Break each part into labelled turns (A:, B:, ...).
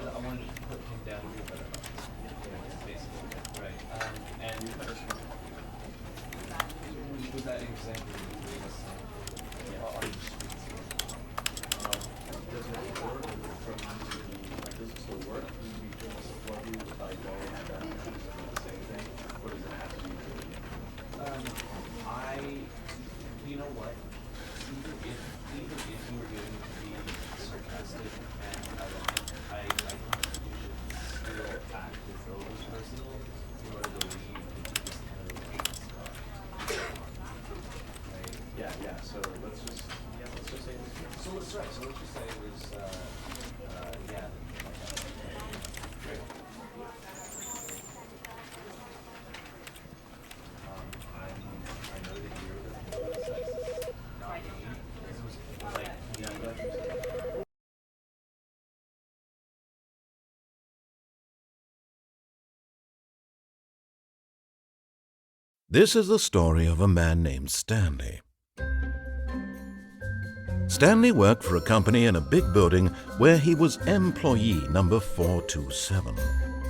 A: I wanted to put him down here, but basically, right. And with that example, yeah, on the streets.
B: Doesn't it work from like does it still work? You just support you with like going and the same thing? Or does it have to be
A: You know what? Even if you were going to be sarcastic and ironic, I think you should still act as though it was personal in order to leave the deepest kind of Scott. Right?
B: yeah. So let's just say this.
A: So let's try. So let's just say it was yeah. Great. I know that you're the sex, not me. It was like
C: This is the story of a man named Stanley. Stanley worked for a company in a big building where he was employee number 427.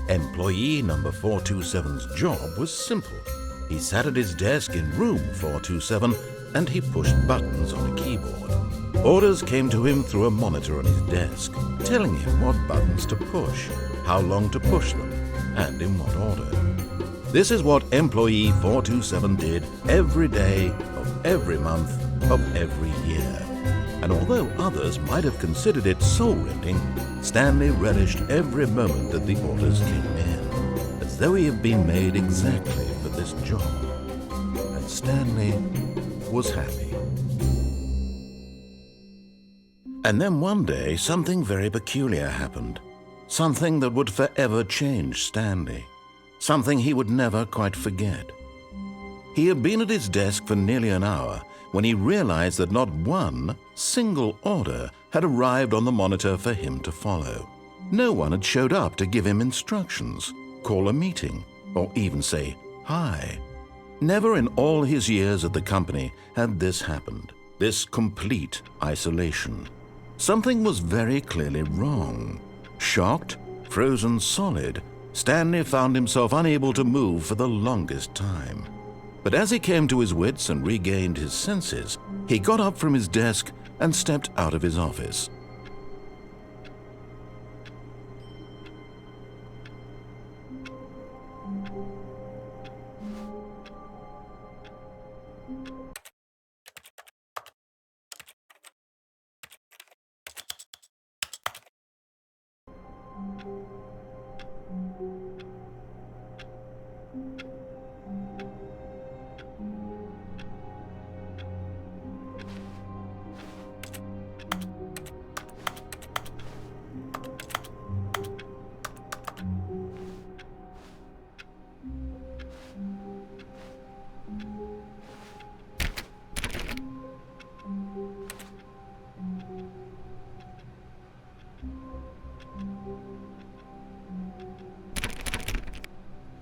C: Employee number 427's job was simple. He sat at his desk in room 427 and he pushed buttons on a keyboard. Orders came to him through a monitor on his desk, telling him what buttons to push, how long to push them, and in what order. This is what employee 427 did every day of every month of every year. And although others might have considered it soul-rending, Stanley relished every moment that the orders came in, as though he had been made exactly for this job. And Stanley was happy. And then one day, something very peculiar happened. Something that would forever change Stanley. Something he would never quite forget. He had been at his desk for nearly an hour when he realized that not one single order had arrived on the monitor for him to follow. No one had showed up to give him instructions, call a meeting, or even say hi. Never in all his years at the company had this happened, this complete isolation. Something was very clearly wrong. Shocked, frozen solid, Stanley found himself unable to move for the longest time. But as he came to his wits and regained his senses, he got up from his desk and stepped out of his office.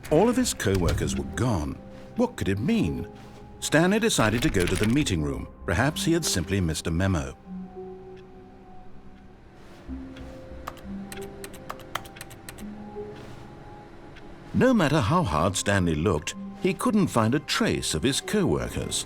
C: All of his co-workers were gone. What could it mean? Stanley decided to go to the meeting room. Perhaps he had simply missed a memo. No matter how hard Stanley looked, he couldn't find a trace of his co-workers.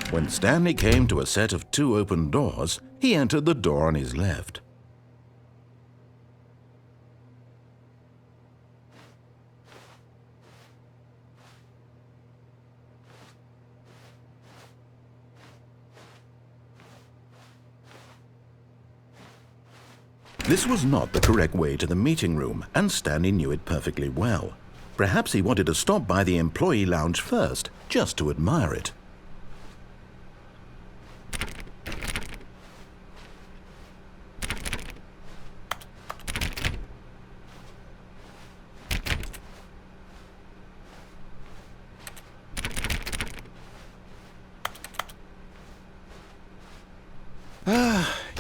C: When Stanley came to a set of 2 open doors, he entered the door on his left. This was not the correct way to the meeting room, and Stanley knew it perfectly well. Perhaps he wanted to stop by the employee lounge first, just to admire it.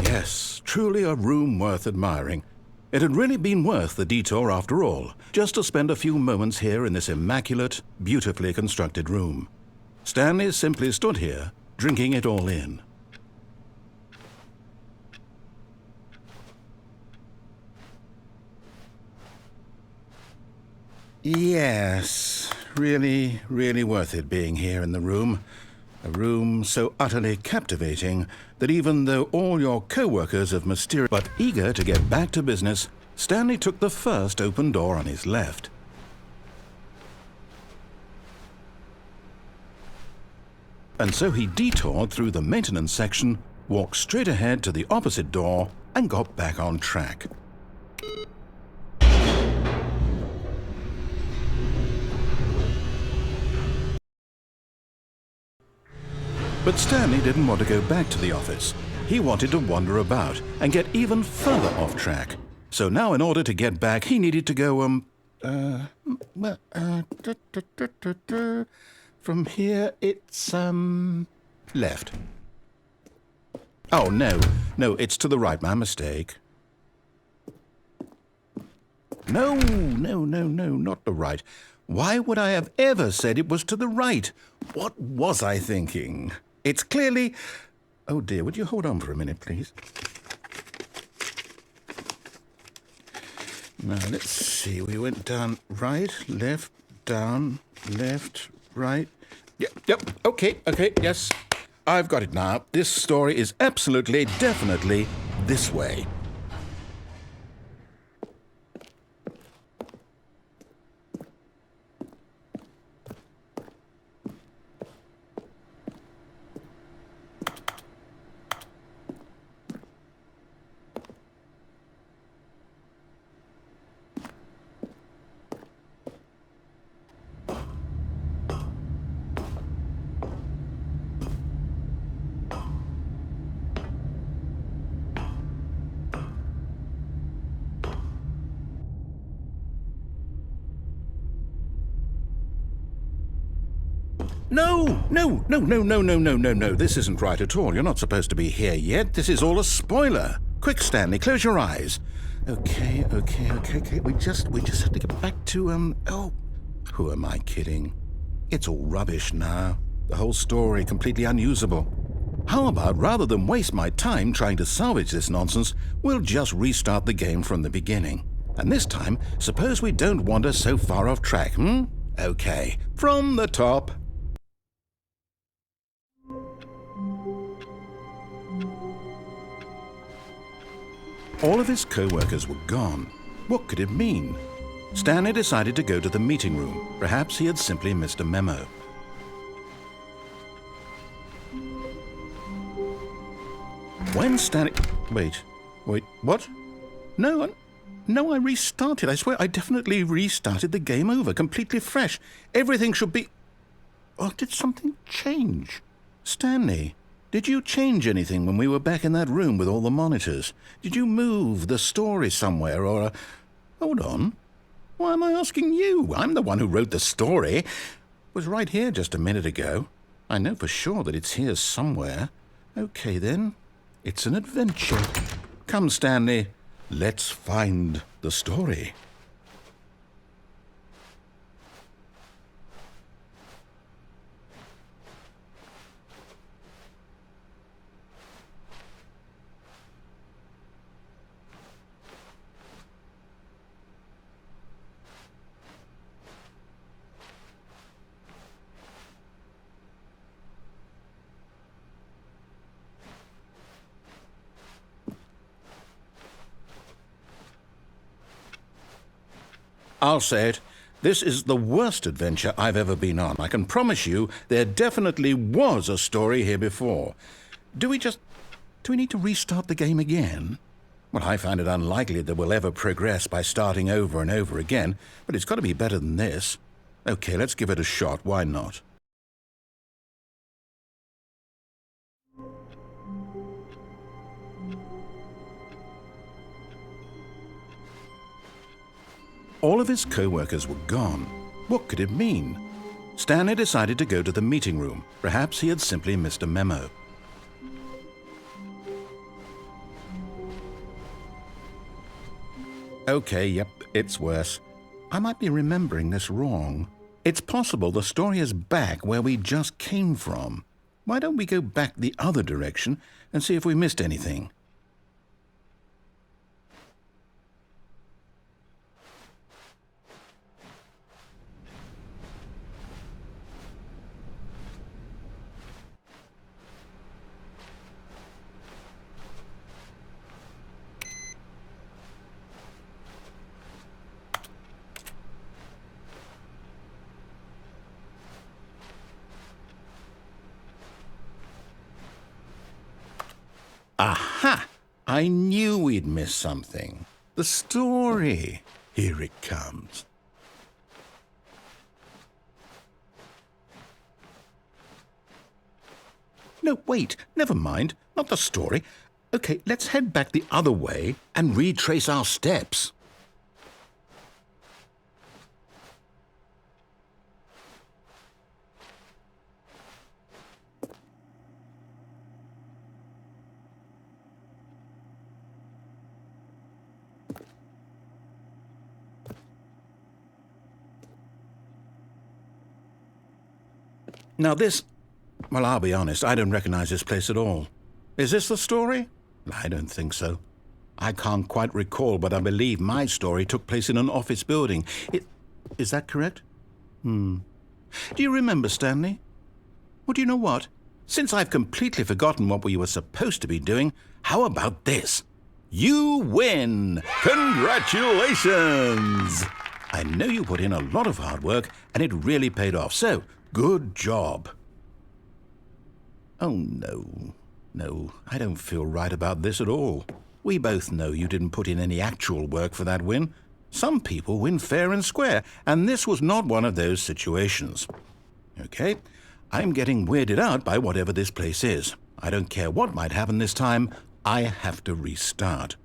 C: Yes, truly a room worth admiring. It had really been worth the detour after all, just to spend a few moments here in this immaculate, beautifully constructed room. Stanley simply stood here, drinking it all in. Yes, really, really worth it being here in the room. A room so utterly captivating that even though all your co-workers have mysterious but eager to get back to business, Stanley took the first open door on his left. And so he detoured through the maintenance section, walked straight ahead to the opposite door, and got back on track. But Stanley didn't want to go back to the office. He wanted to wander about and get even further off track. So now in order to get back, he needed to go, from here it's, left. Oh, no, it's to the right, my mistake. No, not the right. Why would I have ever said it was to the right? What was I thinking? It's clearly... Oh dear, would you hold on for a minute, please? Now, let's see. We went down right, left, down, left, right. Yep, okay, yes. I've got it now. This story is absolutely, definitely this way. No. This isn't right at all. You're not supposed to be here yet. This is all a spoiler. Quick, Stanley, close your eyes. Okay. We just have to get back to, oh, who am I kidding? It's all rubbish now. The whole story completely unusable. How about, rather than waste my time trying to salvage this nonsense, we'll just restart the game from the beginning. And this time, suppose we don't wander so far off track, Okay, from the top. All of his co-workers were gone. What could it mean? Stanley decided to go to the meeting room. Perhaps he had simply missed a memo. When Stanley... Wait, what? No, I restarted. I swear, I definitely restarted the game over, completely fresh. Everything should be... Oh, did something change? Stanley, did you change anything when we were back in that room with all the monitors? Did you move the story somewhere or... Hold on. Why am I asking you? I'm the one who wrote the story. It was right here just a minute ago. I know for sure that it's here somewhere. Okay, then. It's an adventure. Come, Stanley. Let's find the story. I'll say it. This is the worst adventure I've ever been on. I can promise you there definitely was a story here before. Do we need to restart the game again? Well, I find it unlikely that we'll ever progress by starting over and over again, but it's got to be better than this. Okay, let's give it a shot. Why not? All of his co-workers were gone. What could it mean? Stanley decided to go to the meeting room. Perhaps he had simply missed a memo. Okay, yep, it's worse. I might be remembering this wrong. It's possible the story is back where we just came from. Why don't we go back the other direction and see if we missed anything? Aha! I knew we'd miss something. The story. Here it comes. No, wait, never mind. Not the story. Okay, let's head back the other way and retrace our steps. Now this, well, I'll be honest, I don't recognize this place at all. Is this the story? I don't think so. I can't quite recall, but I believe my story took place in an office building. Is that correct? Do you remember, Stanley? Well, do you know what? Since I've completely forgotten what we were supposed to be doing, how about this? You win! Congratulations! I know you put in a lot of hard work, and it really paid off, so good job. Oh, no. No, I don't feel right about this at all. We both know you didn't put in any actual work for that win. Some people win fair and square, and this was not one of those situations. Okay, I'm getting weirded out by whatever this place is. I don't care what might happen this time. I have to restart.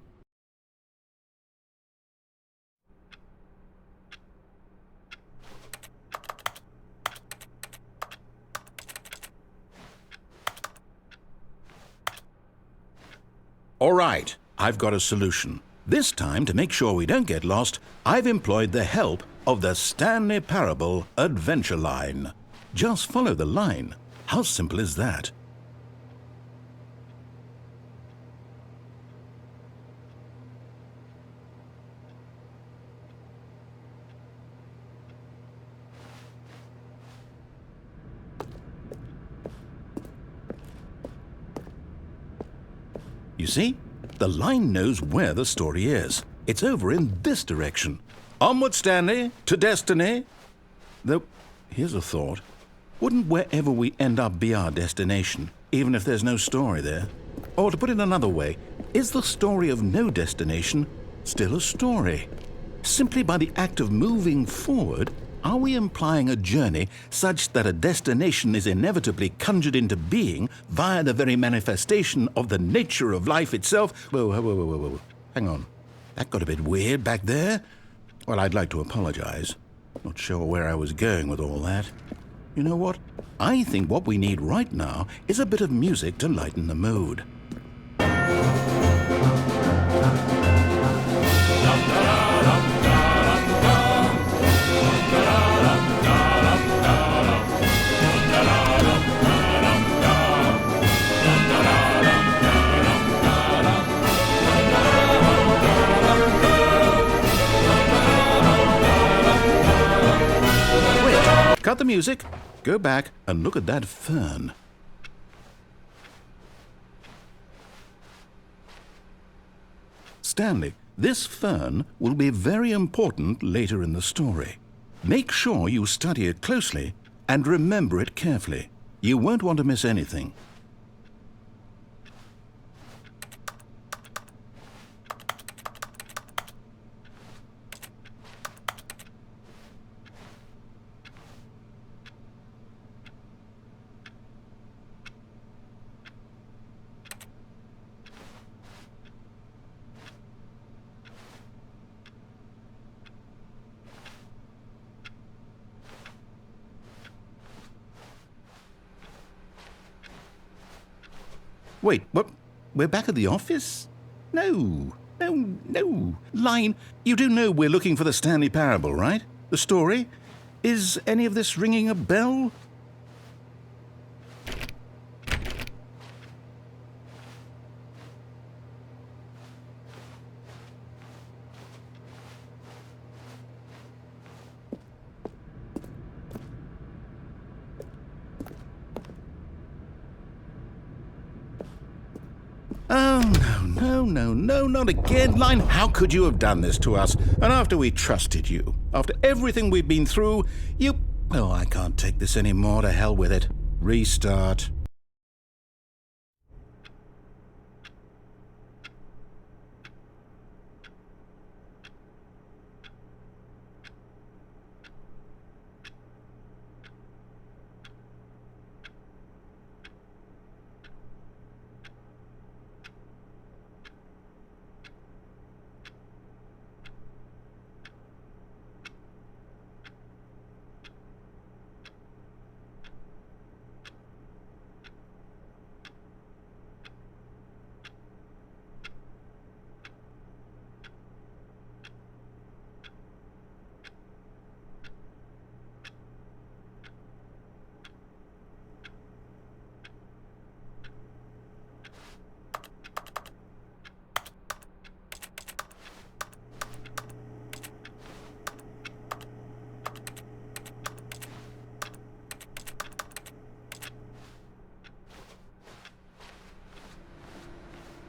C: All right, I've got a solution. This time, to make sure we don't get lost, I've employed the help of the Stanley Parable Adventure Line. Just follow the line. How simple is that? You see? The line knows where the story is. It's over in this direction. Onward, Stanley, to destiny. Though, here's a thought. Wouldn't wherever we end up be our destination, even if there's no story there? Or to put it another way, is the story of no destination still a story? Simply by the act of moving forward, are we implying a journey such that a destination is inevitably conjured into being via the very manifestation of the nature of life itself? Whoa. Hang on. That got a bit weird back there. Well, I'd like to apologize. Not sure where I was going with all that. You know what? I think what we need right now is a bit of music to lighten the mood. Cut the music, go back and look at that fern. Stanley, this fern will be very important later in the story. Make sure you study it closely and remember it carefully. You won't want to miss anything. Wait, what? We're back at the office? No. Line, you do know we're looking for the Stanley Parable, right? The story? Is any of this ringing a bell? Oh, no, not again. Line, how could you have done this to us? And after we trusted you, after everything we've been through, you... Oh, I can't take this anymore. To hell with it. Restart.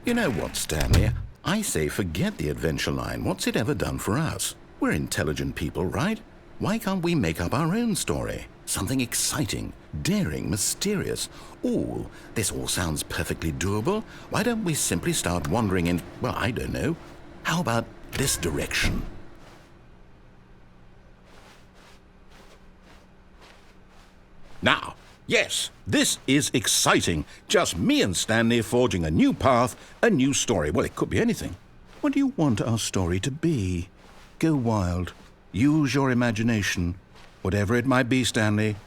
C: You know what, Stanley? I say forget the adventure line. What's it ever done for us? We're intelligent people, right? Why can't we make up our own story? Something exciting, daring, mysterious. Ooh, this all sounds perfectly doable. Why don't we simply start wandering in, well, I don't know. How about this direction? Now, yes, this is exciting. Just me and Stanley forging a new path, a new story. Well, it could be anything. What do you want our story to be? Go wild. Use your imagination. Whatever it might be, Stanley,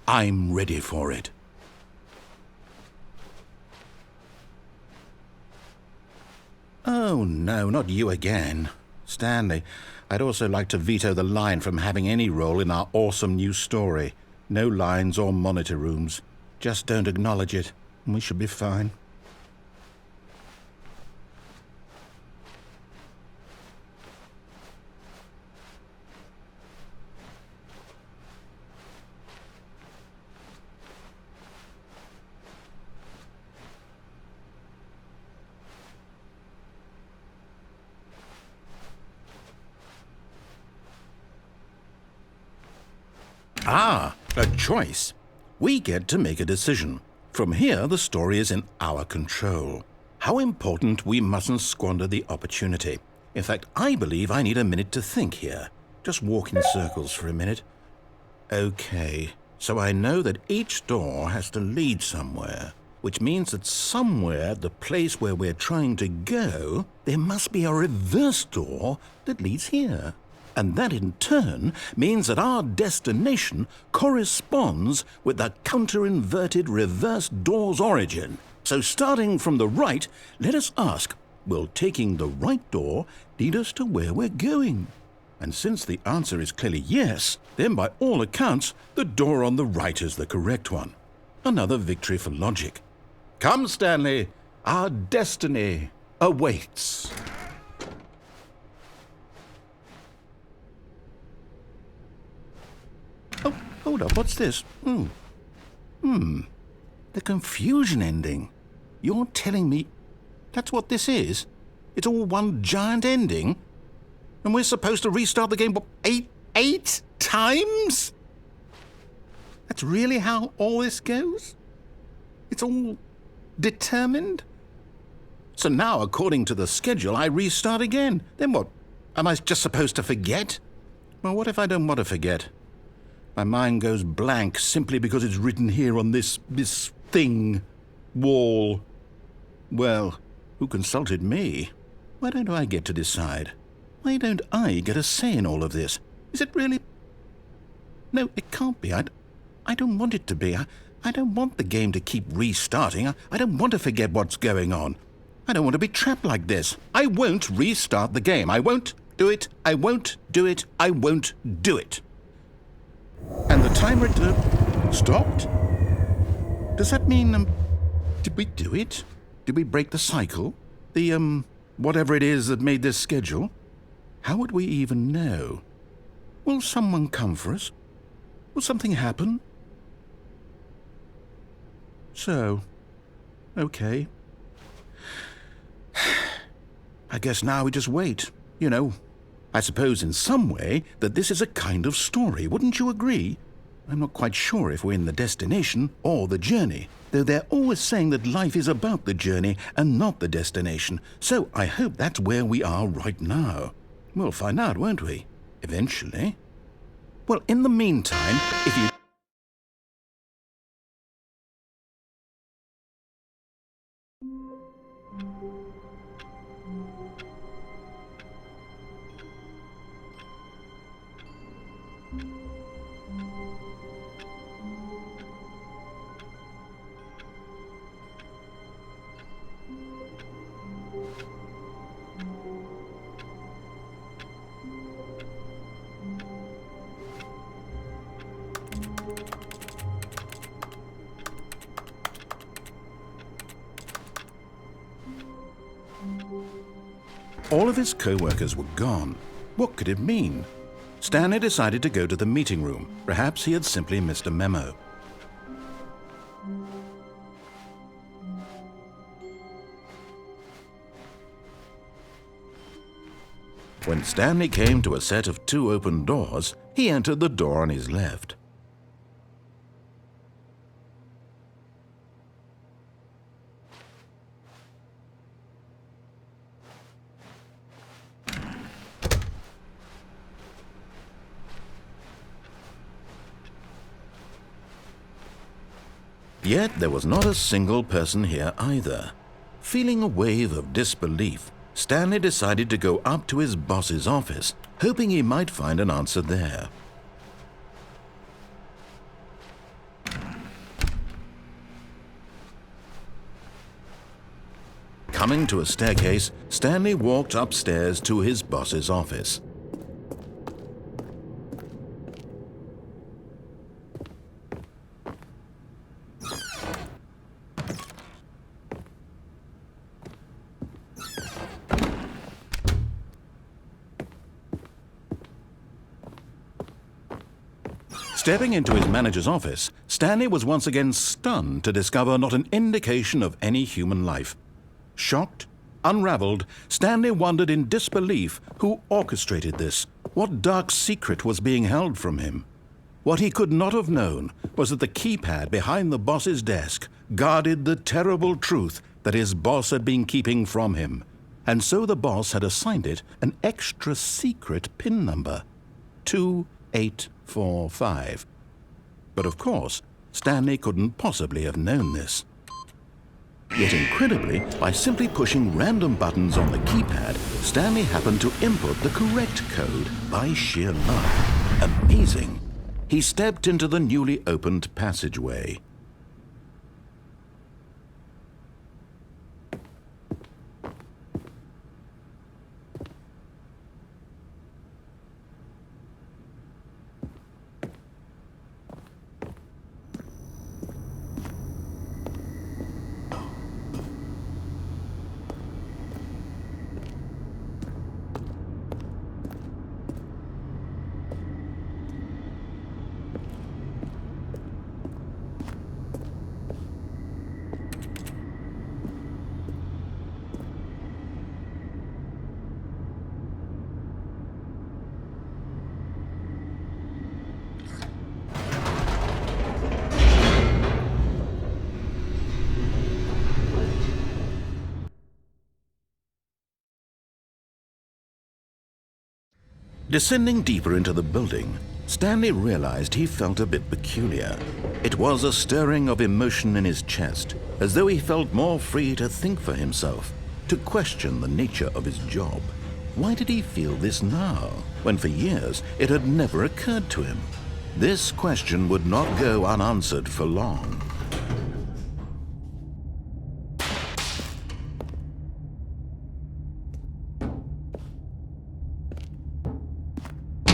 C: I'm ready for it. Oh, no, not you again. Stanley, I'd also like to veto the line from having any role in our awesome new story. No lines or monitor rooms. Just don't acknowledge it, and we should be fine. Ah, a choice. We get to make a decision. From here, the story is in our control. How important we mustn't squander the opportunity. In fact, I believe I need a minute to think here. Just walk in circles for a minute. Okay, so I know that each door has to lead somewhere, which means that somewhere, the place where we're trying to go, there must be a reverse door that leads here. And that in turn means that our destination corresponds with the counter-inverted reverse door's origin. So starting from the right, let us ask, will taking the right door lead us to where we're going? And since the answer is clearly yes, then by all accounts, the door on the right is the correct one. Another victory for logic. Come, Stanley, our destiny awaits. Oh, hold up, what's this? The confusion ending. You're telling me that's what this is? It's all one giant ending? And we're supposed to restart the game, what, eight times? That's really how all this goes? It's all determined? So now, according to the schedule, I restart again. Then what? Am I just supposed to forget? Well, what if I don't want to forget? My mind goes blank simply because it's written here on this thing, wall. Well, who consulted me? Why don't I get to decide? Why don't I get a say in all of this? Is it really? No, it can't be. I don't want it to be. I don't want the game to keep restarting. I don't want to forget what's going on. I don't want to be trapped like this. I won't restart the game. I won't do it. I won't do it. I won't do it. And the timer stopped? Does that mean, did we do it? Did we break the cycle? The, whatever it is that made this schedule? How would we even know? Will someone come for us? Will something happen? So, okay. I guess now we just wait, you know. I suppose in some way that this is a kind of story, wouldn't you agree? I'm not quite sure if we're in the destination or the journey, though they're always saying that life is about the journey and not the destination, so I hope that's where we are right now. We'll find out, won't we? Eventually. Well, in the meantime, if you... All of his co-workers were gone. What could it mean? Stanley decided to go to the meeting room. Perhaps he had simply missed a memo. When Stanley came to a set of 2 open doors, he entered the door on his left. Yet there was not a single person here either. Feeling a wave of disbelief, Stanley decided to go up to his boss's office, hoping he might find an answer there. Coming to a staircase, Stanley walked upstairs to his boss's office. Stepping into his manager's office, Stanley was once again stunned to discover not an indication of any human life. Shocked, unraveled, Stanley wondered in disbelief who orchestrated this, what dark secret was being held from him. What he could not have known was that the keypad behind the boss's desk guarded the terrible truth that his boss had been keeping from him, and so the boss had assigned it an extra secret PIN number, 2845. But of course, Stanley couldn't possibly have known this. Yet incredibly, by simply pushing random buttons on the keypad, Stanley happened to input the correct code by sheer luck. Amazing. He stepped into the newly opened passageway. Descending deeper into the building, Stanley realized he felt a bit peculiar. It was a stirring of emotion in his chest, as though he felt more free to think for himself, to question the nature of his job. Why did he feel this now, when for years it had never occurred to him? This question would not go unanswered for long.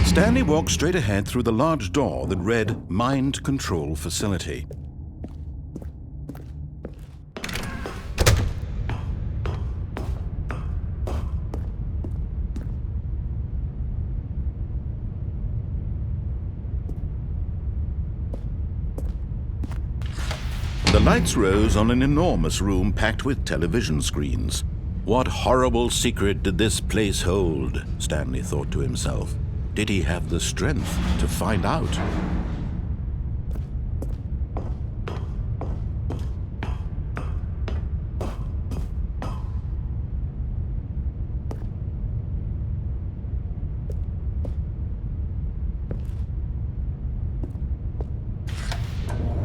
C: Stanley walked straight ahead through the large door that read Mind Control Facility. The lights rose on an enormous room packed with television screens. What horrible secret did this place hold? Stanley thought to himself. Did he have the strength to find out?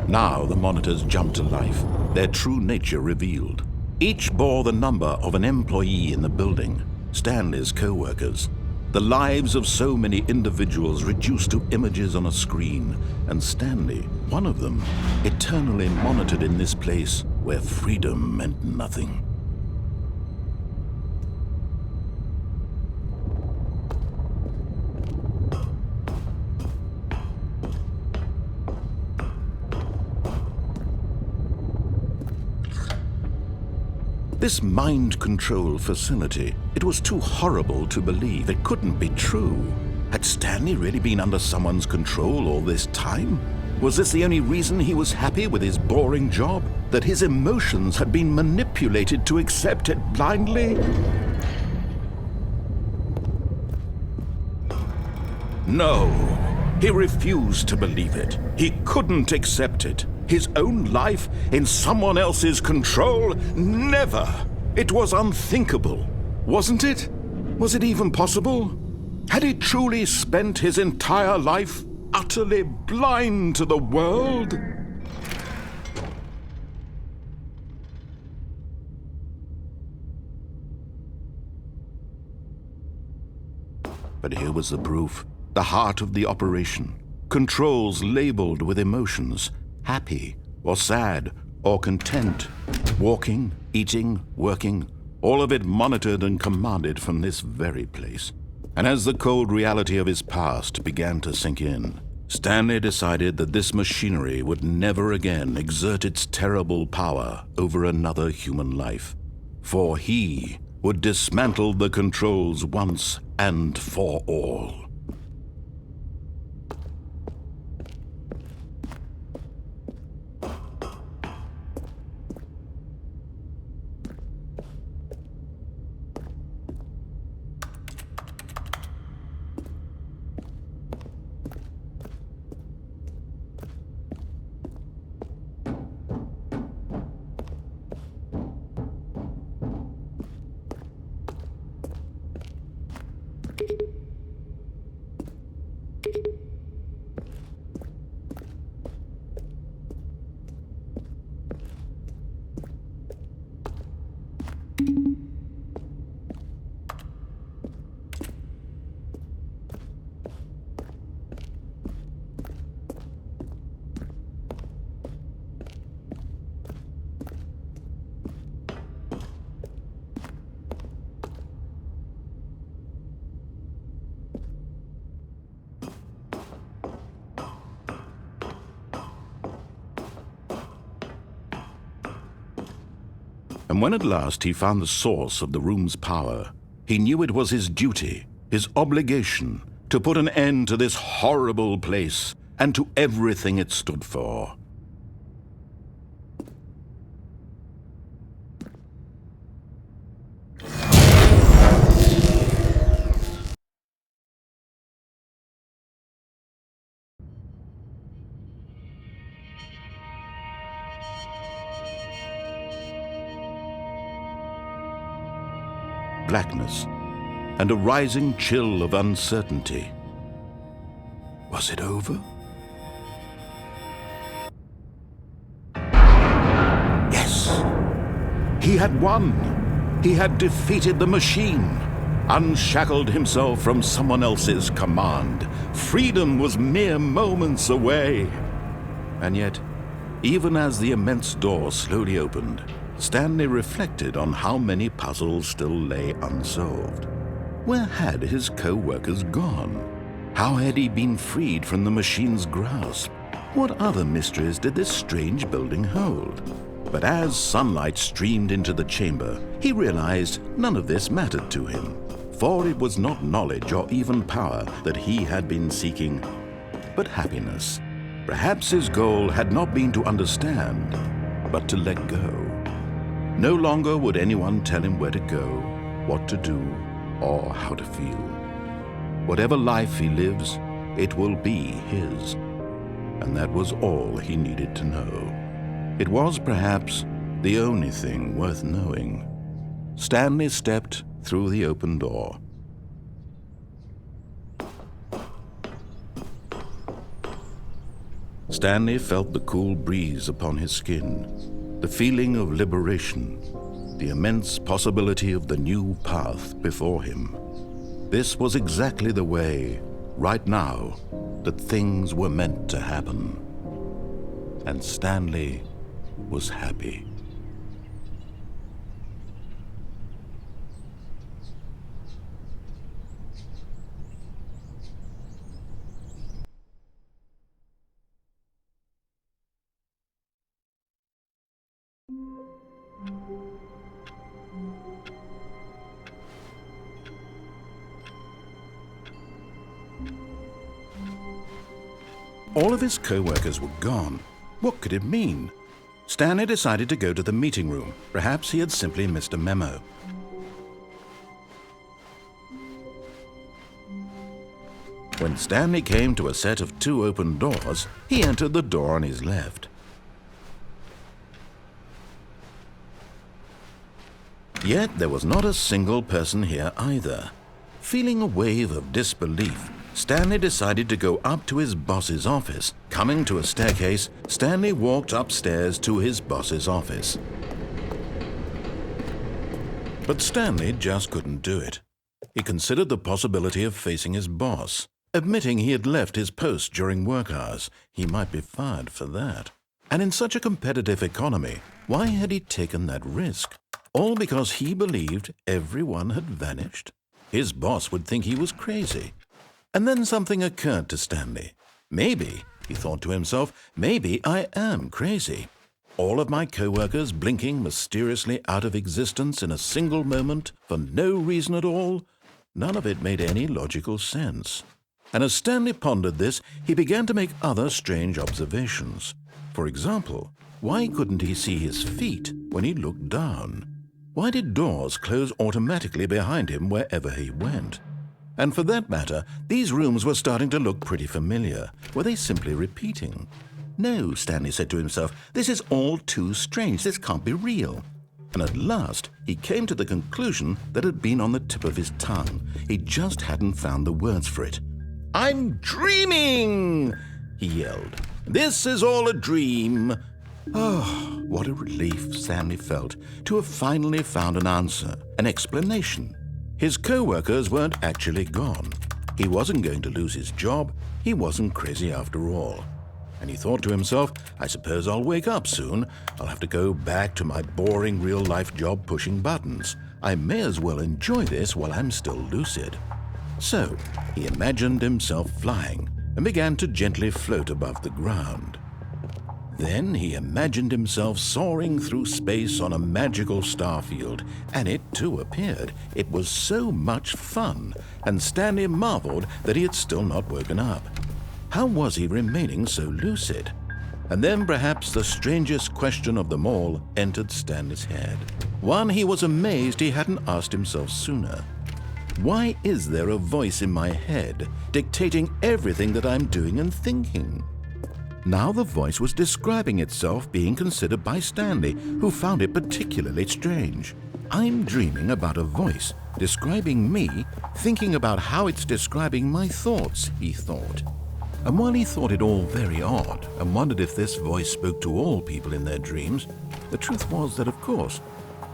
C: Now the monitors jumped to life, their true nature revealed. Each bore the number of an employee in the building, Stanley's co-workers. The lives of so many individuals reduced to images on a screen, and Stanley, one of them, eternally monitored in this place where freedom meant nothing. This mind control facility, it was too horrible to believe. It couldn't be true. Had Stanley really been under someone's control all this time? Was this the only reason he was happy with his boring job? That his emotions had been manipulated to accept it blindly? No, he refused to believe it. He couldn't accept it. His own life in someone else's control? Never! It was unthinkable, wasn't it? Was it even possible? Had he truly spent his entire life utterly blind to the world? But here was the proof, the heart of the operation. Controls labeled with emotions. Happy, or sad, or content. Walking, eating, working, all of it monitored and commanded from this very place. And as the cold reality of his past began to sink in, Stanley decided that this machinery would never again exert its terrible power over another human life. For he would dismantle the controls once and for all. And when at last he found the source of the room's power, he knew it was his duty, his obligation, to put an end to this horrible place and to everything it stood for. Blackness, and a rising chill of uncertainty. Was it over? Yes! He had won! He had defeated the machine, unshackled himself from someone else's command. Freedom was mere moments away. And yet, even as the immense door slowly opened, Stanley reflected on how many puzzles still lay unsolved. Where had his co-workers gone? How had he been freed from the machine's grasp? What other mysteries did this strange building hold? But as sunlight streamed into the chamber, he realized none of this mattered to him, for it was not knowledge or even power that he had been seeking, but happiness. Perhaps his goal had not been to understand, but to let go. No longer would anyone tell him where to go, what to do, or how to feel. Whatever life he lives, it will be his. And that was all he needed to know. It was perhaps the only thing worth knowing. Stanley stepped through the open door. Stanley felt the cool breeze upon his skin, the feeling of liberation, the immense possibility of the new path before him. This was exactly the way, right now, that things were meant to happen. And Stanley was happy. All of his co-workers were gone. What could it mean? Stanley decided to go to the meeting room. Perhaps he had simply missed a memo. When Stanley came to a set of 2 open doors, he entered the door on his left. Yet there was not a single person here either. Feeling a wave of disbelief, Stanley decided to go up to his boss's office. Coming to a staircase, Stanley walked upstairs to his boss's office. But Stanley just couldn't do it. He considered the possibility of facing his boss. Admitting he had left his post during work hours, he might be fired for that. And in such a competitive economy, why had he taken that risk? All because he believed everyone had vanished? His boss would think he was crazy. And then something occurred to Stanley. Maybe, he thought to himself, maybe I am crazy. All of my co-workers blinking mysteriously out of existence in a single moment for no reason at all? None of it made any logical sense. And as Stanley pondered this, he began to make other strange observations. For example, why couldn't he see his feet when he looked down? Why did doors close automatically behind him wherever he went? And for that matter, these rooms were starting to look pretty familiar. Were they simply repeating? No, Stanley said to himself, this is all too strange. This can't be real. And at last, he came to the conclusion that had been on the tip of his tongue. He just hadn't found the words for it. I'm dreaming, he yelled. This is all a dream. Oh, what a relief Stanley felt to have finally found an answer, an explanation. His co-workers weren't actually gone. He wasn't going to lose his job. He wasn't crazy after all. And he thought to himself, I suppose I'll wake up soon. I'll have to go back to my boring real-life job pushing buttons. I may as well enjoy this while I'm still lucid. So he imagined himself flying and began to gently float above the ground. Then he imagined himself soaring through space on a magical starfield, and it too appeared. It was so much fun, and Stanley marveled that he had still not woken up. How was he remaining so lucid? And then perhaps the strangest question of them all entered Stanley's head. One he was amazed he hadn't asked himself sooner. Why is there a voice in my head dictating everything that I'm doing and thinking? Now the voice was describing itself being considered by Stanley, who found it particularly strange. I'm dreaming about a voice describing me, thinking about how it's describing my thoughts, he thought. And while he thought it all very odd and wondered if this voice spoke to all people in their dreams, the truth was that, of course,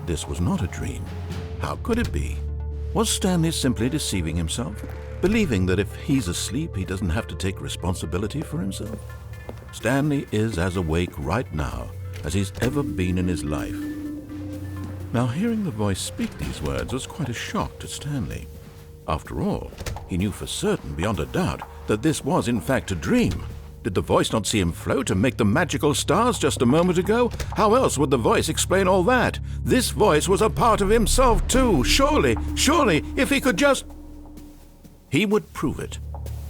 C: this was not a dream. How could it be? Was Stanley simply deceiving himself, believing that if he's asleep, he doesn't have to take responsibility for himself? Stanley is as awake right now as he's ever been in his life. Now, hearing the voice speak these words was quite a shock to Stanley. After all, He knew for certain, beyond a doubt, that this was in fact a dream. Did the voice not see him float and make the magical stars just a moment ago? How else would the voice explain all that? This voice was a part of himself too. Surely, if he could just... He would prove it.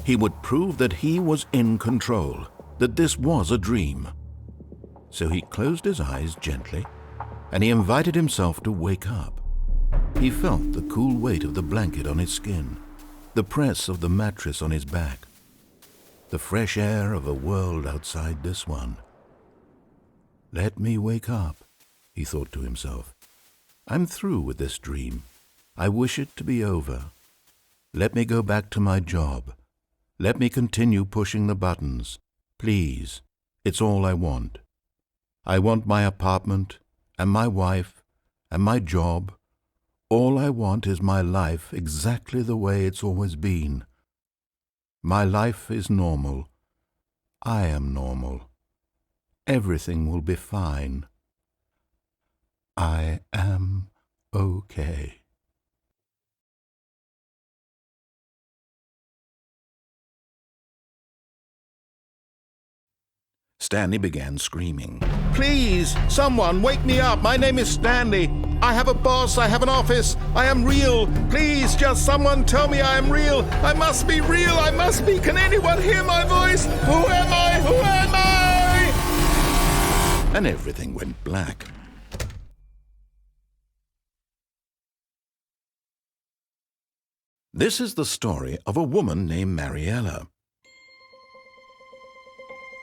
C: He would prove that he was in control, that this was a dream. So he closed his eyes gently, and he invited himself to wake up. He felt the cool weight of the blanket on his skin, the press of the mattress on his back, the fresh air of a world outside this one. Let me wake up, he thought to himself. I'm through with this dream. I wish it to be over. Let me go back to my job. Let me continue pushing the buttons. Please, it's all I want. I want my apartment, and my wife, and my job. All I want is my life exactly the way it's always been. My life is normal. I am normal. Everything will be fine. I am okay. Stanley began screaming. Please, someone, wake me up. My name is Stanley. I have a boss. I have an office. I am real. Please, just someone tell me I am real. I must be real. I must be. Can anyone hear my voice? Who am I? Who am I? And everything went black. This is the story of a woman named Mariella.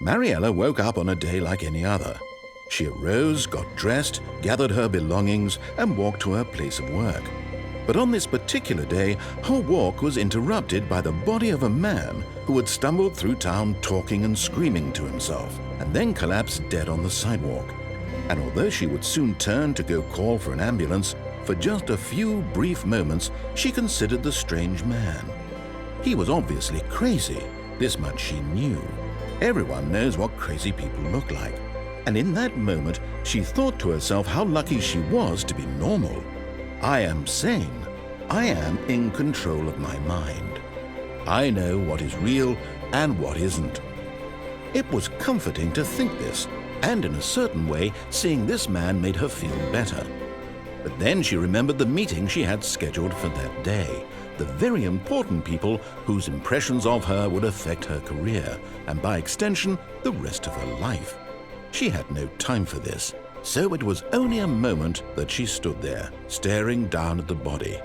C: Mariella woke up on a day like any other. She arose, got dressed, gathered her belongings, and walked to her place of work. But on this particular day, her walk was interrupted by the body of a man who had stumbled through town talking and screaming to himself, and then collapsed dead on the sidewalk. And although she would soon turn to go call for an ambulance, for just a few brief moments she considered the strange man. He was obviously crazy, this much she knew. Everyone knows what crazy people look like. And in that moment, she thought to herself how lucky she was to be normal. I am sane. I am in control of my mind. I know what is real and what isn't. It was comforting to think this, and in a certain way, seeing this man made her feel better. But then she remembered the meeting she had scheduled for that day. The very important people whose impressions of her would affect her career, and by extension, the rest of her life. She had no time for this, so it was only a moment that she stood there, staring down at the body.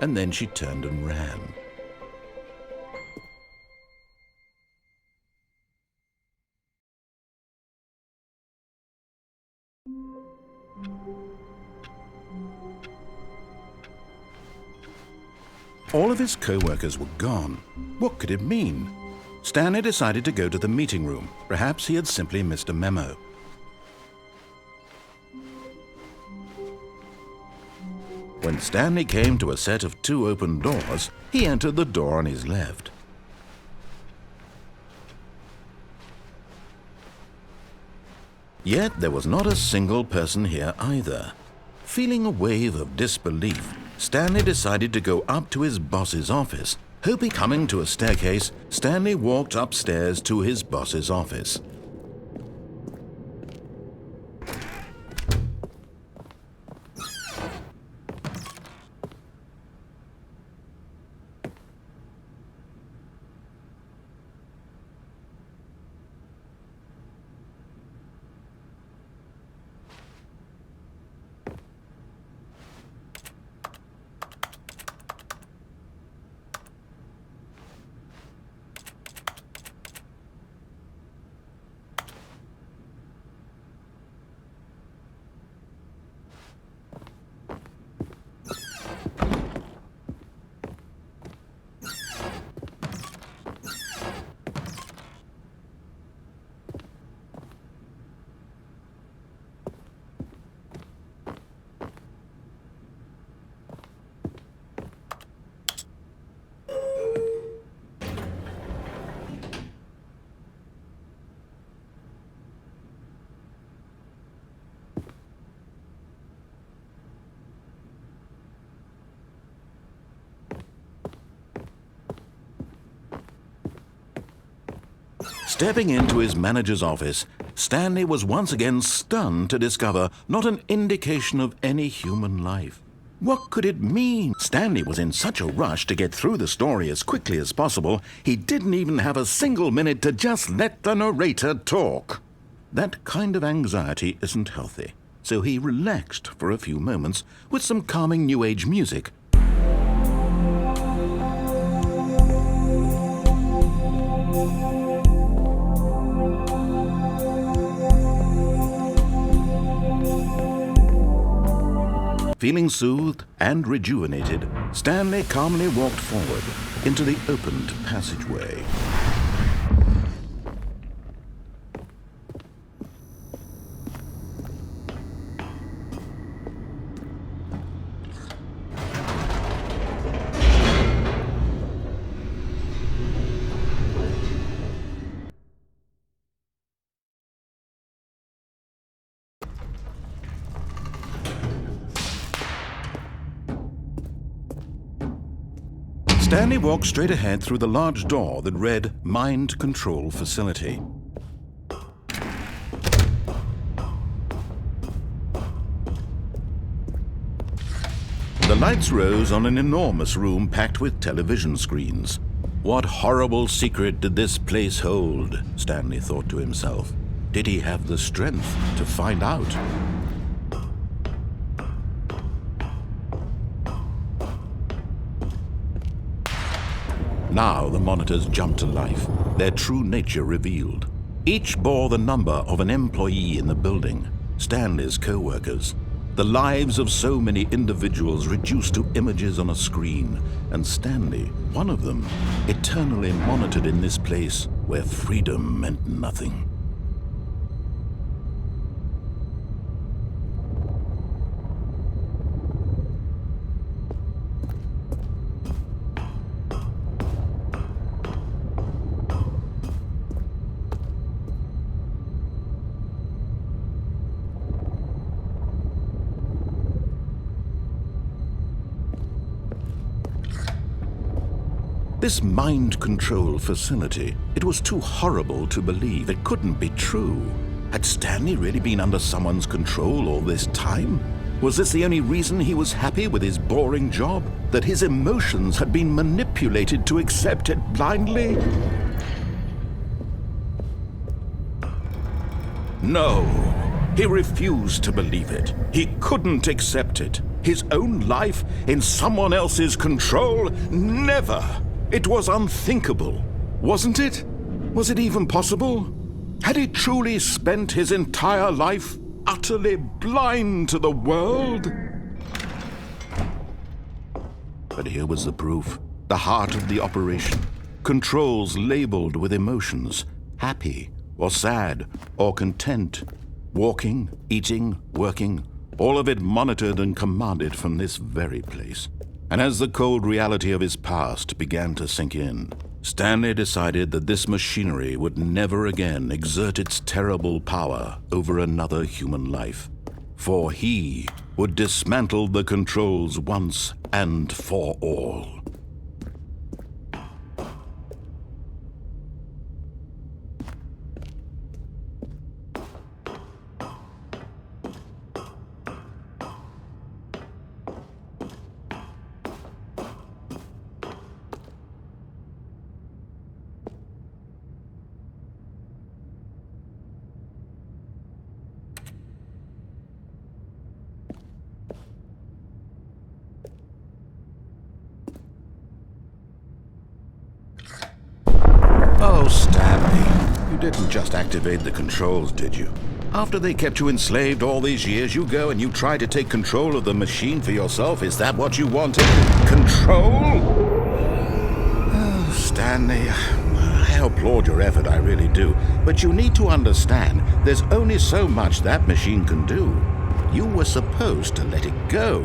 C: And then she turned and ran. All of his co-workers were gone. What could it mean? Stanley decided to go to the meeting room. Perhaps he had simply missed a memo. When Stanley came to a set of 2 open doors, he entered the door on his left. Yet there was not a single person here either. Feeling a wave of disbelief, Stanley decided to go up to his boss's office. Hoping coming to a staircase, Stanley walked upstairs to his boss's office. Stepping into his manager's office, Stanley was once again stunned to discover not an indication of any human life. What could it mean? Stanley was in such a rush to get through the story as quickly as possible, he didn't even have a single minute to just let the narrator talk. That kind of anxiety isn't healthy, so he relaxed for a few moments with some calming New Age music. Feeling soothed and rejuvenated, Stanley calmly walked forward into the opened passageway. Stanley walked straight ahead through the large door that read Mind Control Facility. The lights rose on an enormous room packed with television screens. What horrible secret did this place hold? Stanley thought to himself. Did he have the strength to find out? Now the monitors jumped to life, their true nature revealed. Each bore the number of an employee in the building, Stanley's co-workers. The lives of so many individuals reduced to images on a screen, and Stanley, one of them, eternally monitored in this place where freedom meant nothing. This mind control facility, it was too horrible to believe. It couldn't be true. Had Stanley really been under someone's control all this time? Was this the only reason he was happy with his boring job? That his emotions had been manipulated to accept it blindly? No, he refused to believe it. He couldn't accept it. His own life in someone else's control? Never! It was unthinkable, wasn't it? Was it even possible? Had he truly spent his entire life utterly blind to the world? But here was the proof, the heart of the operation. Controls labeled with emotions, happy or sad or content. Walking, eating, working, all of it monitored and commanded from this very place. And as the cold reality of his past began to sink in, Stanley decided that this machinery would never again exert its terrible power over another human life. For he would dismantle the controls once and for all. Oh, Stanley, you didn't just activate the controls, did you? After they kept you enslaved all these years, you go and you try to take control of the machine for yourself. Is that what you wanted? Control? Oh, Stanley, I applaud your effort, I really do. But you need to understand, there's only so much that machine can do. You were supposed to let it go,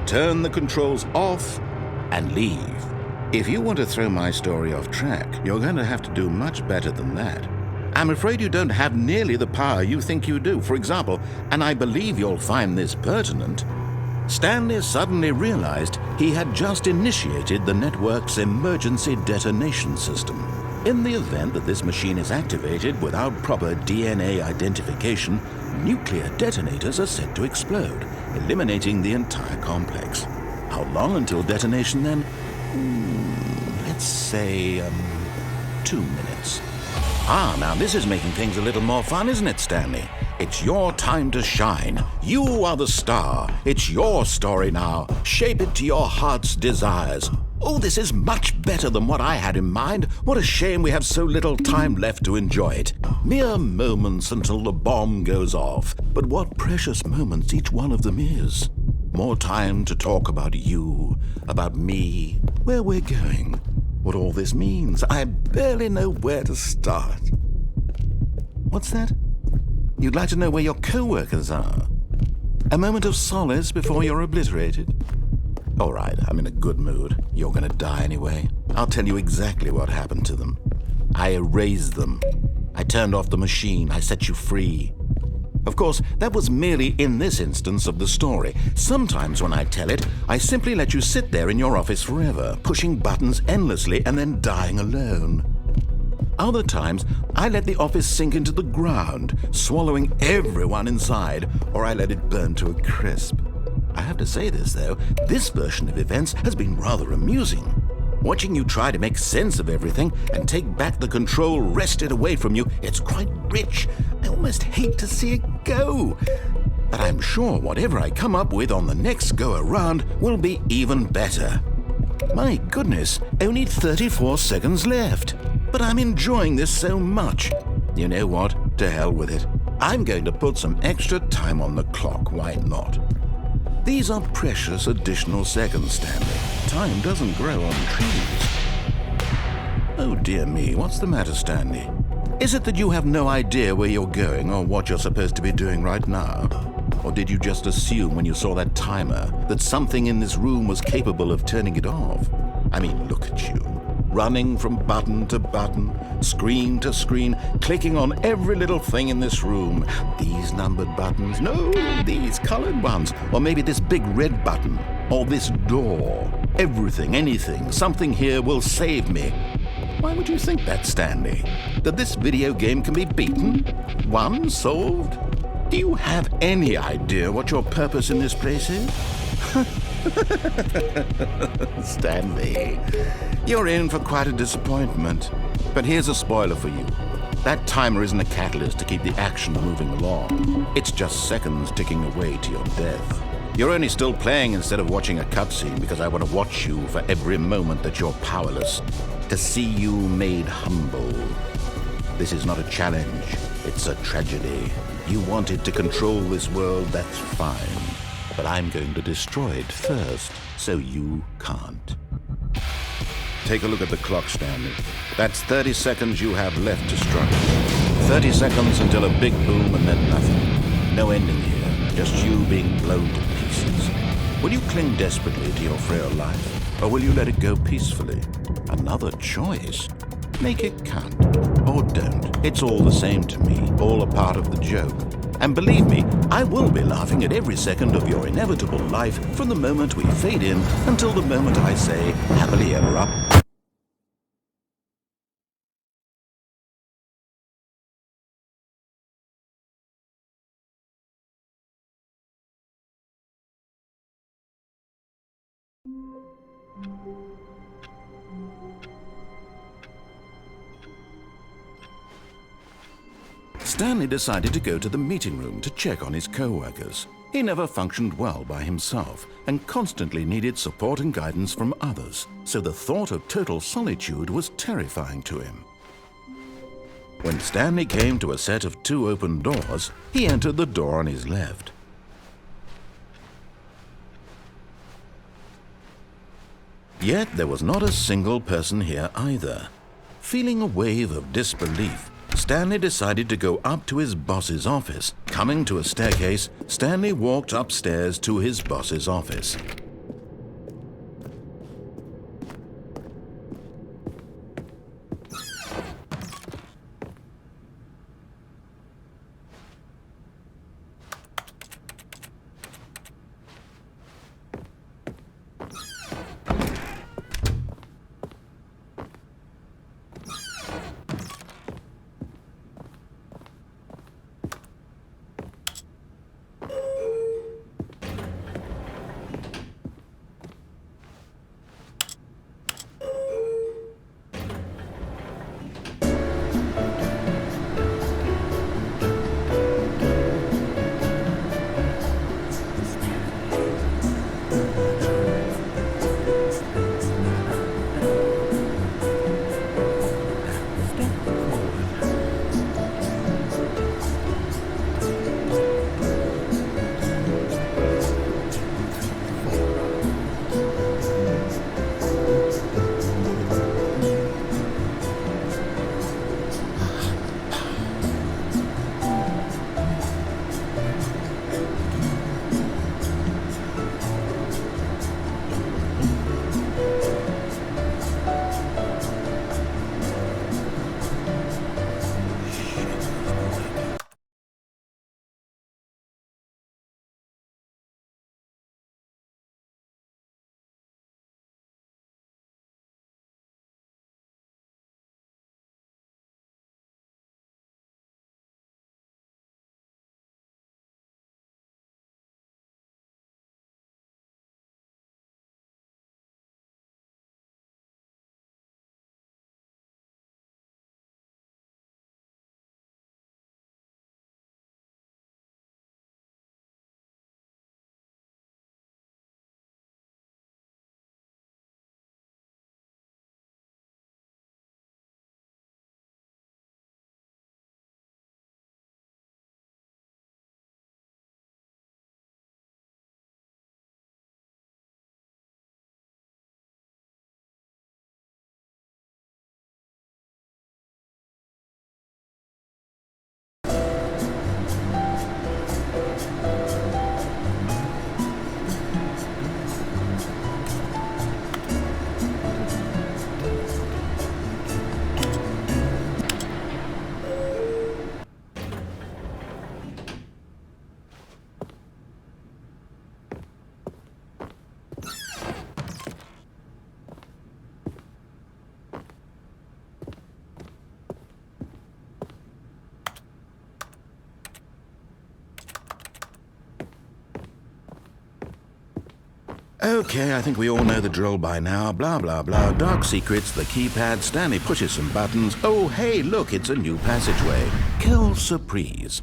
C: turn the controls off, and leave. If you want to throw my story off track, you're going to have to do much better than that. I'm afraid you don't have nearly the power you think you do. For example, and I believe you'll find this pertinent, Stanley suddenly realized he had just initiated the network's emergency detonation system. In the event that this machine is activated without proper DNA identification, nuclear detonators are said to explode, eliminating the entire complex. How long until detonation then? Let's say, 2 minutes. Now this is making things a little more fun, isn't it, Stanley? It's your time to shine. You are the star. It's your story now. Shape it to your heart's desires. Oh, this is much better than what I had in mind. What a shame we have so little time left to enjoy it. Mere moments until the bomb goes off. But what precious moments each one of them is. More time to talk about you, about me, where we're going, what all this means. I barely know where to start. What's that? You'd like to know where your co-workers are? A moment of solace before you're obliterated? All right, I'm in a good mood. You're gonna die anyway. I'll tell you exactly what happened to them. I erased them. I turned off the machine. I set you free. Of course, that was merely in this instance of the story. Sometimes when I tell it, I simply let you sit there in your office forever, pushing buttons endlessly and then dying alone. Other times, I let the office sink into the ground, swallowing everyone inside, or I let it burn to a crisp. I have to say this, though, this version of events has been rather amusing. Watching you try to make sense of everything and take back the control wrested away from you, it's quite rich. I almost hate to see it go. But I'm sure whatever I come up with on the next go-around will be even better. My goodness, only 34 seconds left. But I'm enjoying this so much. You know what? To hell with it. I'm going to put some extra time on the clock, why not? These are precious additional seconds, Stanley. Time doesn't grow on trees. Oh dear me, what's the matter, Stanley? Is it that you have no idea where you're going or what you're supposed to be doing right now? Or did you just assume when you saw that timer that something in this room was capable of turning it off? I mean, look at you. Running from button to button, screen to screen, clicking on every little thing in this room. These numbered buttons, no, these colored ones, or maybe this big red button, or this door. Everything, anything, something here will save me. Why would you think that, Stanley? That this video game can be beaten? Won? Solved? Do you have any idea what your purpose in this place is? Stanley, you're in for quite a disappointment. But here's a spoiler for you. That timer isn't a catalyst to keep the action moving along. It's just seconds ticking away to your death. You're only still playing instead of watching a cutscene because I want to watch you for every moment that you're powerless, to see you made humble. This is not a challenge, it's a tragedy. You wanted to control this world, that's fine. But I'm going to destroy it first, so you can't. Take a look at the clock, Stanley. That's 30 seconds you have left to struggle. 30 seconds until a big boom and then nothing. No ending here, just you being blown to pieces. Will you cling desperately to your frail life, or will you let it go peacefully? Another choice. Make it count, or don't. It's all the same to me, all a part of the joke. And believe me, I will be laughing at every second of your inevitable life from the moment we fade in until the moment I say, happily ever up. Stanley decided to go to the meeting room to check on his co-workers. He never functioned well by himself and constantly needed support and guidance from others, so the thought of total solitude was terrifying to him. When Stanley came to a set of 2 open doors, he entered the door on his left. Yet there was not a single person here either. Feeling a wave of disbelief, Stanley decided to go up to his boss's office. Coming to a staircase, Stanley walked upstairs to his boss's office. Okay, I think we all know the drill by now. Blah, blah, blah. Dark secrets, the keypad, Stanley pushes some buttons. Oh, hey, look, it's a new passageway. Quelle surprise.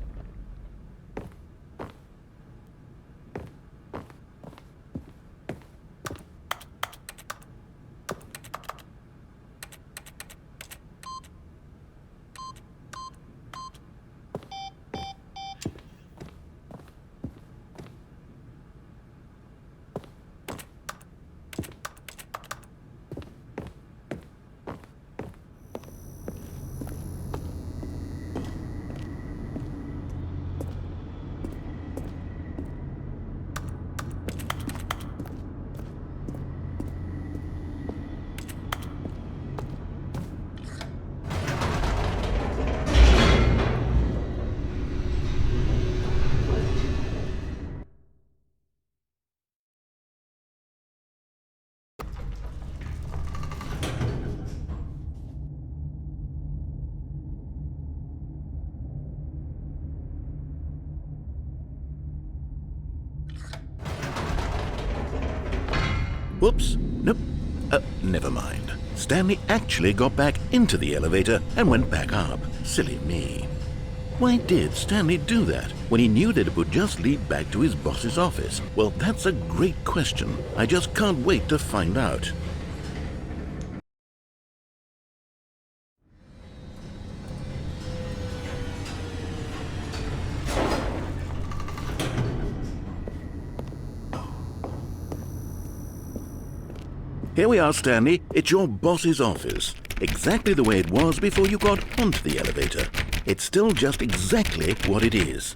C: Whoops. Nope. Never mind. Stanley actually got back into the elevator and went back up. Silly me. Why did Stanley do that when he knew that it would just lead back to his boss's office? Well, that's a great question. I just can't wait to find out. Here we are, Stanley. It's your boss's office. Exactly the way it was before you got onto the elevator. It's still just exactly what it is.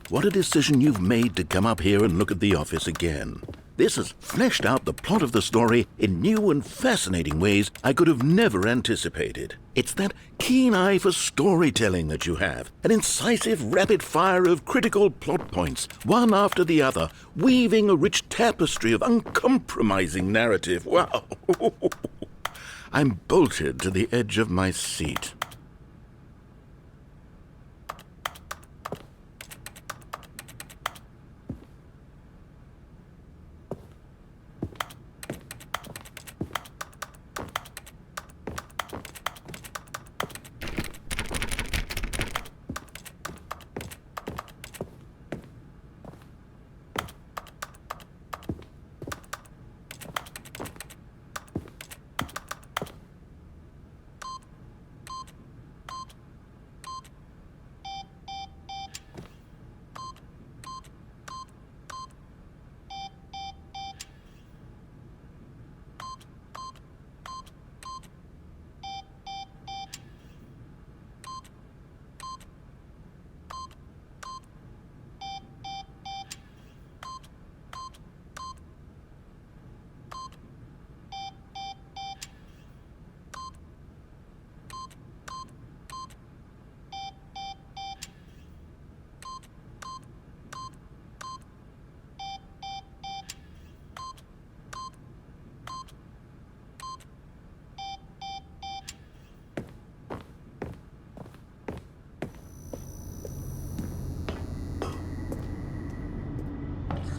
C: What a decision you've made to come up here and look at the office again. This has fleshed out the plot of the story in new and fascinating ways I could have never anticipated. It's that keen eye for storytelling that you have, an incisive rapid fire of critical plot points, one after the other, weaving a rich tapestry of uncompromising narrative. Wow! I'm bolted to the edge of my seat.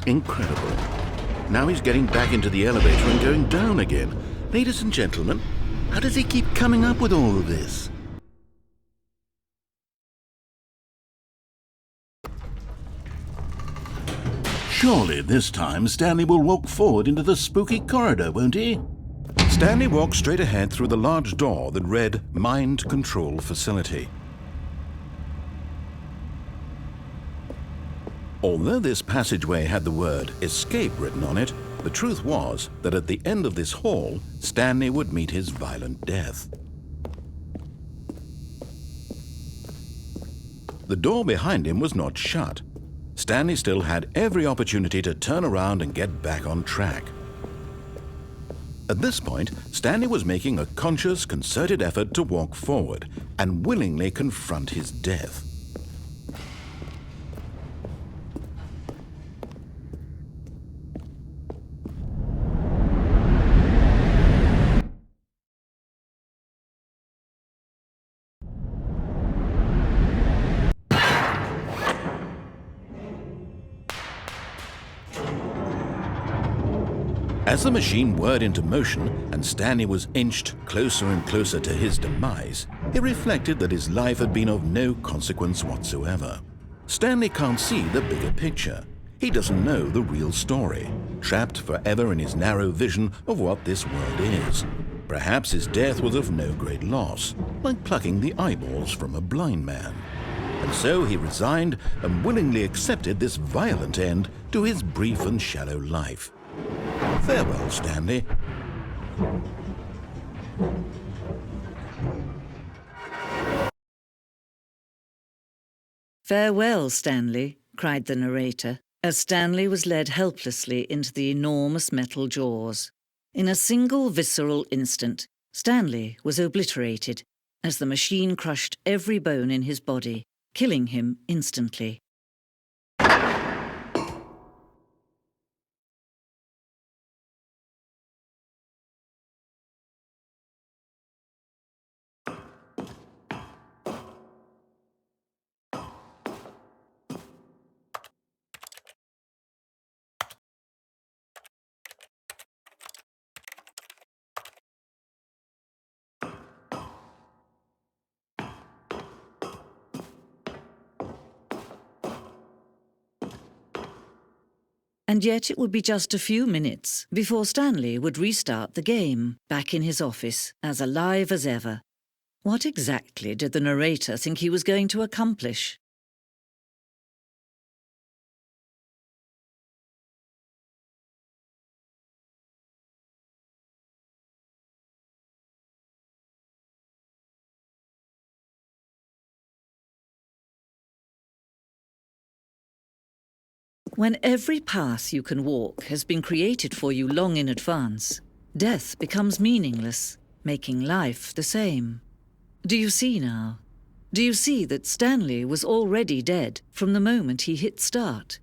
C: Incredible. Now he's getting back into the elevator and going down again. Ladies and gentlemen, how does he keep coming up with all of this? Surely this time Stanley will walk forward into the spooky corridor, won't he? Stanley walked straight ahead through the large door that read Mind Control Facility. Although this passageway had the word escape written on it, the truth was that at the end of this hall, Stanley would meet his violent death. The door behind him was not shut. Stanley still had every opportunity to turn around and get back on track. At this point, Stanley was making a conscious, concerted effort to walk forward and willingly confront his death. As the machine whirred into motion and Stanley was inched closer and closer to his demise, he reflected that his life had been of no consequence whatsoever. Stanley can't see the bigger picture. He doesn't know the real story, trapped forever in his narrow vision of what this world is. Perhaps his death was of no great loss, like plucking the eyeballs from a blind man. And so he resigned and willingly accepted this violent end to his brief and shallow life. Farewell, Stanley.
D: "Farewell, Stanley," cried the narrator, as Stanley was led helplessly into the enormous metal jaws. In a single visceral instant, Stanley was obliterated as the machine crushed every bone in his body, killing him instantly. And yet it would be just a few minutes before Stanley would restart the game, back in his office, as alive as ever. What exactly did the narrator think he was going to accomplish? When every path you can walk has been created for you long in advance, death becomes meaningless, making life the same. Do you see now? Do you see that Stanley was already dead from the moment he hit start?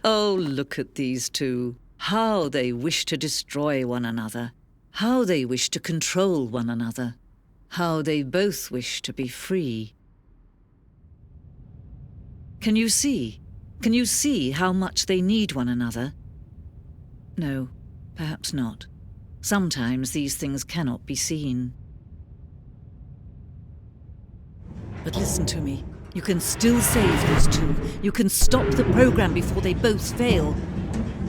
D: Oh, look at these two. How they wish to destroy one another. How they wish to control one another. How they both wish to be free. Can you see? Can you see how much they need one another? No, perhaps not. Sometimes these things cannot be seen. But listen to me. You can still save these two. You can stop the program before they both fail.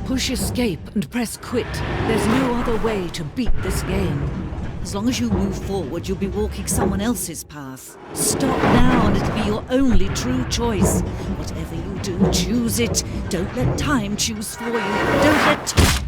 D: Push escape and press quit. There's no other way to beat this game. As long as you move forward, you'll be walking someone else's path. Stop now and it'll be your only true choice. Whatever you do, choose it. Don't let time choose for you. Don't let time...